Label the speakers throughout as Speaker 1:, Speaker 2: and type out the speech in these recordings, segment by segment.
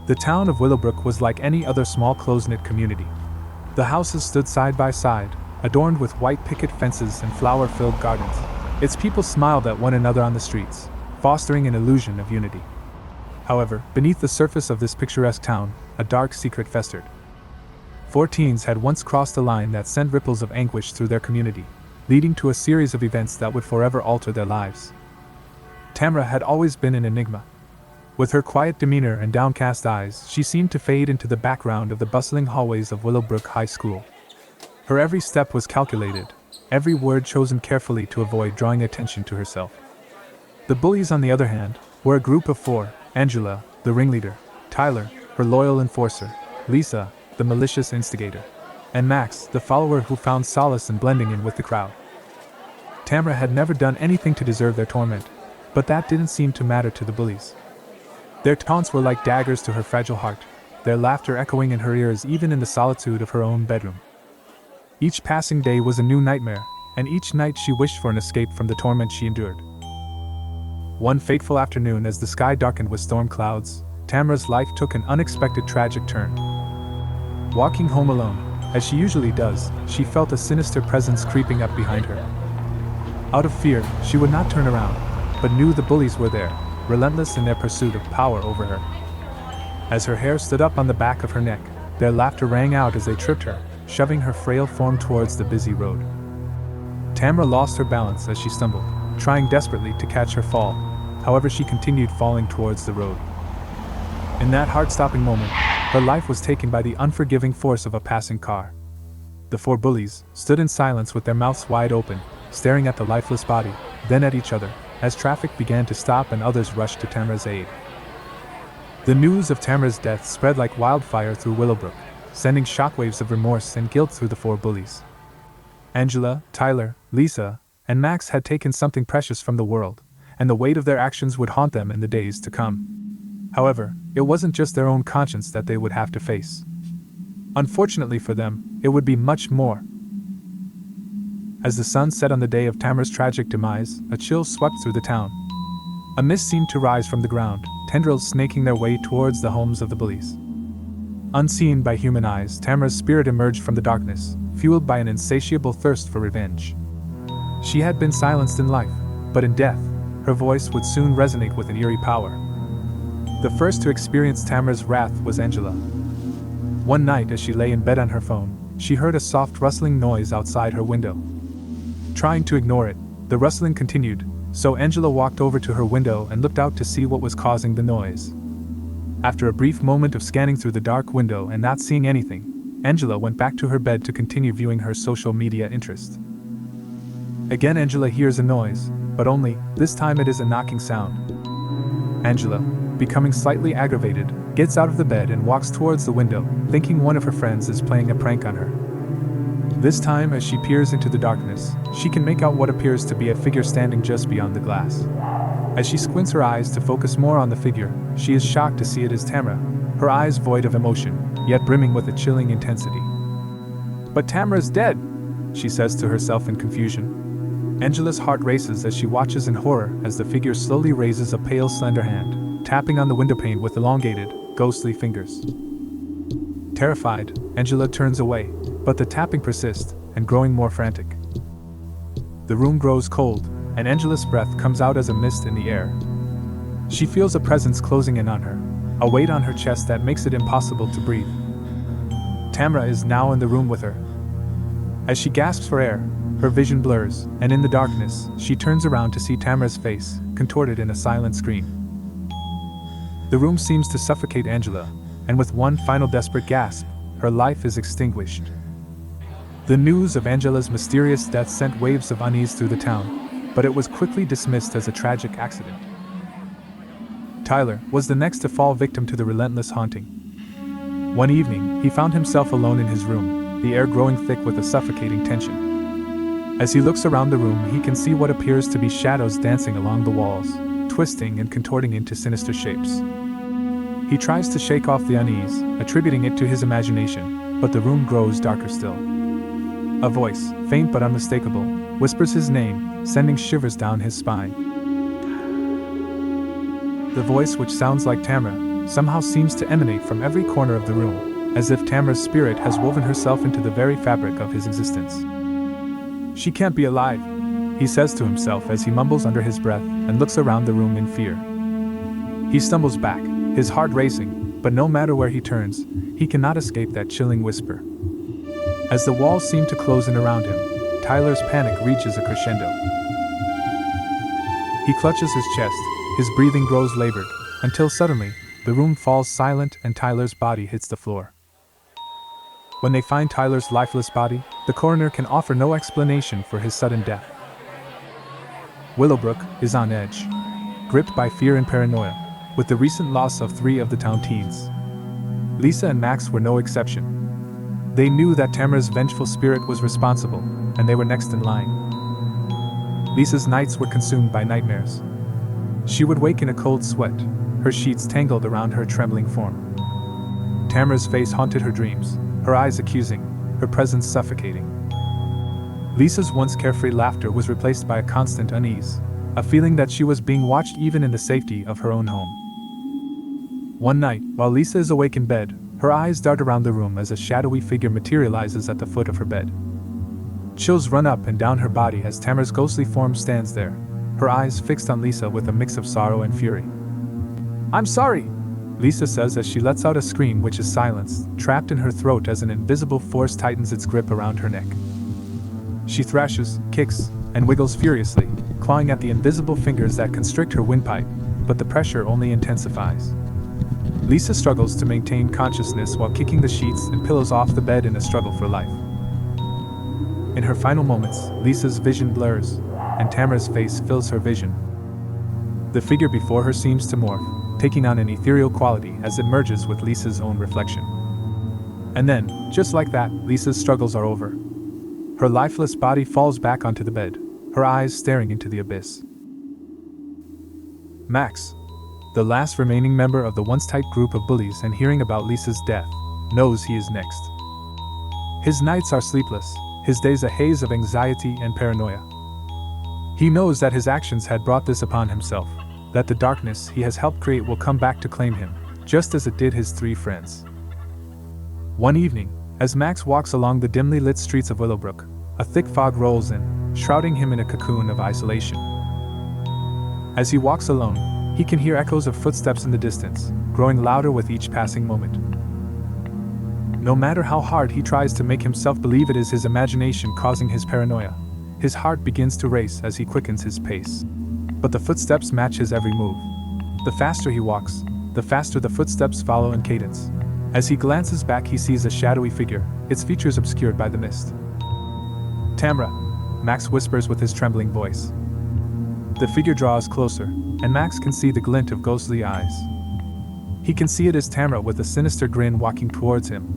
Speaker 1: The town of Willow Brook was like any other small close-knit community. The houses stood side by side, adorned with white picket fences and flower-filled gardens. Its people smiled at one another on the streets, fostering an illusion of unity. However, beneath the surface of this picturesque town, a dark secret festered. 4 teens had once crossed a line that sent ripples of anguish through their community, leading to a series of events that would forever alter their lives. Tamra had always been an enigma. With her quiet demeanor and downcast eyes, she seemed to fade into the background of the bustling hallways of Willow Brook High School. Her every step was calculated, every word chosen carefully to avoid drawing attention to herself. The bullies, on the other hand, were a group of 4: Angela, the ringleader; Tyler, her loyal enforcer; Lisa, the malicious instigator; and Max, the follower who found solace in blending in with the crowd. Tamra had never done anything to deserve their torment, but that didn't seem to matter to the bullies. Their taunts were like daggers to her fragile heart, their laughter echoing in her ears even in the solitude of her own bedroom. Each passing day was a new nightmare, and each night she wished for an escape from the torment she endured. One fateful afternoon, as the sky darkened with storm clouds, Tamra's life took an unexpected tragic turn. Walking home alone, as she usually does, she felt a sinister presence creeping up behind her. Out of fear, she would not turn around, but knew the bullies were there, relentless in their pursuit of power over her. As her hair stood up on the back of her neck, their laughter rang out as they tripped her, shoving her frail form towards the busy road. Tamra lost her balance as she stumbled, trying desperately to catch her fall. However, she continued falling towards the road. In that heart-stopping moment, her life was taken by the unforgiving force of a passing car. The 4 bullies stood in silence with their mouths wide open, staring at the lifeless body, then at each other, as traffic began to stop and others rushed to Tamra's aid. The news of Tamra's death spread like wildfire through Willow Brook, sending shockwaves of remorse and guilt through the 4 bullies. Angela, Tyler, Lisa, and Max had taken something precious from the world, and the weight of their actions would haunt them in the days to come. However, it wasn't just their own conscience that they would have to face. Unfortunately for them, it would be much more. As the sun set on the day of Tamra's tragic demise, a chill swept through the town. A mist seemed to rise from the ground, tendrils snaking their way towards the homes of the bullies. Unseen by human eyes, Tamra's spirit emerged from the darkness, fueled by an insatiable thirst for revenge. She had been silenced in life, but in death, her voice would soon resonate with an eerie power. The first to experience Tamra's wrath was Angela. One night, as she lay in bed on her phone, she heard a soft rustling noise outside her window. Trying to ignore it, the rustling continued, so Angela walked over to her window and looked out to see what was causing the noise. After a brief moment of scanning through the dark window and not seeing anything, Angela went back to her bed to continue viewing her social media interest. Again, Angela hears a noise, but only, this time it is a knocking sound. Angela, becoming slightly aggravated, gets out of the bed and walks towards the window, thinking one of her friends is playing a prank on her. This time, as she peers into the darkness, she can make out what appears to be a figure standing just beyond the glass. As she squints her eyes to focus more on the figure, she is shocked to see it is Tamra, her eyes void of emotion, yet brimming with a chilling intensity. "But Tamra's dead," she says to herself in confusion. Angela's heart races as she watches in horror as the figure slowly raises a pale, slender hand, tapping on the windowpane with elongated, ghostly fingers. Terrified, Angela turns away, but the tapping persists, and growing more frantic. The room grows cold, and Angela's breath comes out as a mist in the air. She feels a presence closing in on her, a weight on her chest that makes it impossible to breathe. Tamra is now in the room with her. As she gasps for air, her vision blurs, and in the darkness, she turns around to see Tamra's face, contorted in a silent scream. The room seems to suffocate Angela, and with one final desperate gasp, her life is extinguished. The news of Angela's mysterious death sent waves of unease through the town, but it was quickly dismissed as a tragic accident. Tyler was the next to fall victim to the relentless haunting. One evening, he found himself alone in his room, the air growing thick with a suffocating tension. As he looks around the room, he can see what appears to be shadows dancing along the walls, twisting and contorting into sinister shapes. He tries to shake off the unease, attributing it to his imagination, but the room grows darker still. A voice, faint but unmistakable, whispers his name, sending shivers down his spine. The voice, which sounds like Tamra, somehow seems to emanate from every corner of the room, as if Tamra's spirit has woven herself into the very fabric of his existence. She can't be alive, he says to himself as he mumbles under his breath and looks around the room in fear. He stumbles back, his heart racing, but no matter where he turns, he cannot escape that chilling whisper. As the walls seem to close in around him, Tyler's panic reaches a crescendo. He clutches his chest, his breathing grows labored, until suddenly, the room falls silent and Tyler's body hits the floor. When they find Tyler's lifeless body, the coroner can offer no explanation for his sudden death. Willow Brook is on edge, gripped by fear and paranoia, with the recent loss of 3 of the town teens. Lisa and Max were no exception. They knew that Tamra's vengeful spirit was responsible, and they were next in line. Lisa's nights were consumed by nightmares. She would wake in a cold sweat, her sheets tangled around her trembling form. Tamra's face haunted her dreams, her eyes accusing, her presence suffocating. Lisa's once carefree laughter was replaced by a constant unease, a feeling that she was being watched even in the safety of her own home. One night, while Lisa is awake in bed, her eyes dart around the room as a shadowy figure materializes at the foot of her bed. Chills run up and down her body as Tamra's ghostly form stands there, her eyes fixed on Lisa with a mix of sorrow and fury. "I'm sorry," Lisa says as she lets out a scream which is silenced, trapped in her throat as an invisible force tightens its grip around her neck. She thrashes, kicks, and wiggles furiously, clawing at the invisible fingers that constrict her windpipe, but the pressure only intensifies. Lisa struggles to maintain consciousness while kicking the sheets and pillows off the bed in a struggle for life. In her final moments, Lisa's vision blurs, and Tamra's face fills her vision. The figure before her seems to morph, taking on an ethereal quality as it merges with Lisa's own reflection. And then, just like that, Lisa's struggles are over. Her lifeless body falls back onto the bed, her eyes staring into the abyss. Max, the last remaining member of the once tight group of bullies and hearing about Lisa's death, knows he is next. His nights are sleepless, his days a haze of anxiety and paranoia. He knows that his actions had brought this upon himself, that the darkness he has helped create will come back to claim him, just as it did his 3 friends. One evening, as Max walks along the dimly lit streets of Willow Brook, a thick fog rolls in, shrouding him in a cocoon of isolation. As he walks alone, he can hear echoes of footsteps in the distance, growing louder with each passing moment. No matter how hard he tries to make himself believe it is his imagination causing his paranoia, his heart begins to race as he quickens his pace. But the footsteps match his every move. The faster he walks, the faster the footsteps follow in cadence. As he glances back, he sees a shadowy figure, its features obscured by the mist. "Tamra," Max whispers with his trembling voice. The figure draws closer, and Max can see the glint of ghostly eyes. He can see it as Tamra with a sinister grin walking towards him.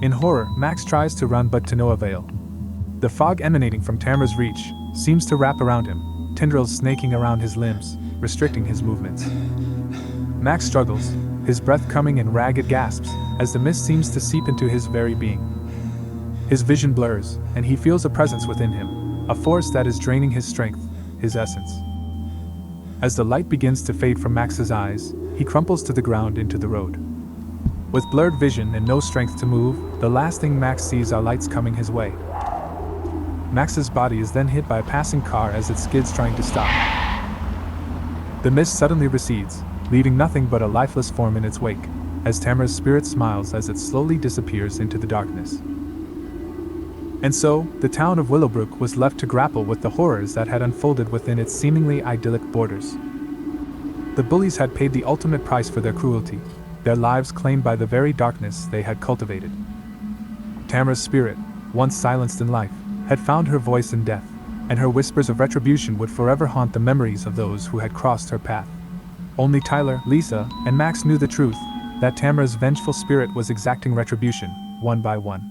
Speaker 1: In horror, Max tries to run but to no avail. The fog emanating from Tamra's reach seems to wrap around him, tendrils snaking around his limbs, restricting his movements. Max struggles, his breath coming in ragged gasps, as the mist seems to seep into his very being. His vision blurs, and he feels a presence within him, a force that is draining his strength, his essence. As the light begins to fade from Max's eyes, he crumples to the ground into the road. With blurred vision and no strength to move, the last thing Max sees are lights coming his way. Max's body is then hit by a passing car as it skids trying to stop. The mist suddenly recedes, leaving nothing but a lifeless form in its wake, as Tamra's spirit smiles as it slowly disappears into the darkness. And so, the town of Willow Brook was left to grapple with the horrors that had unfolded within its seemingly idyllic borders. The bullies had paid the ultimate price for their cruelty, their lives claimed by the very darkness they had cultivated. Tamra's spirit, once silenced in life, had found her voice in death, and her whispers of retribution would forever haunt the memories of those who had crossed her path. Only Tyler, Lisa, and Max knew the truth, that Tamra's vengeful spirit was exacting retribution, one by one.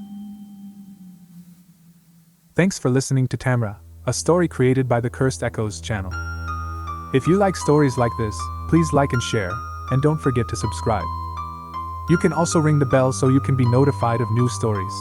Speaker 1: Thanks for listening to Tamra, a story created by the Cursed Echoes channel. If you like stories like this, please like and share, and don't forget to subscribe. You can also ring the bell so you can be notified of new stories.